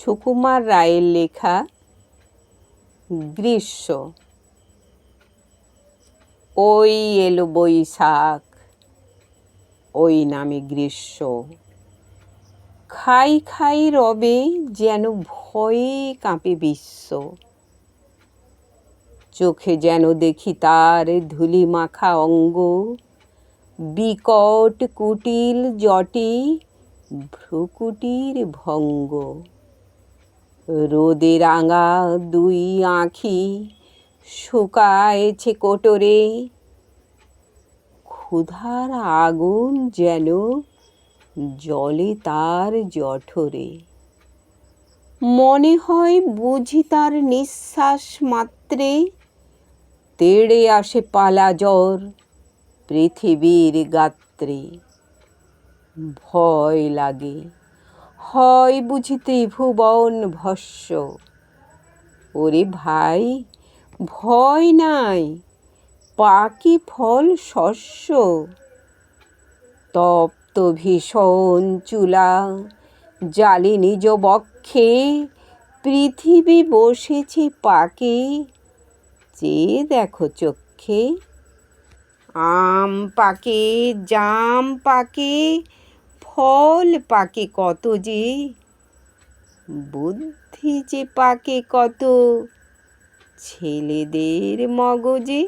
সুকুমার রায়ের লেখা গ্রীষ্ম। ওই এলো বৈশাখ, ওই নামে গ্রীষ্ম। খাই খাই রবে যেন ভয়ে কাঁপে বিশ্ব। চোখে যেন দেখি তার ধুলি মাখা অঙ্গ, বিকট কুটিল জটি ভ্রুকুটির ভঙ্গ। রোদে রাঙা দুই আঁখি শুকায়েছে কোটরে, ক্ষুধার আগুন যেন জলে তার জঠরে। মনে হয় বুঝি তার নিঃশ্বাস মাত্রে তেড়ে আসে পালা জ্বর পৃথিবীর গাত্রে। ভয় লাগে, হয় বুঝি ত্রিভুবন ভস্য। ওরে ভাই, ভয় নাই, পাকি ফল শস্য। তপ্ত ভীষণ চুলা জ্বালি নিজ বক্ষে, পৃথিবী বসেছে পাকে, চেয়ে দেখো চক্ষে। আম পাকে, জাম পাকে, ফল পাকে কত যে, বুদ্ধি যে পাকে কত ছেলেদের মগজে।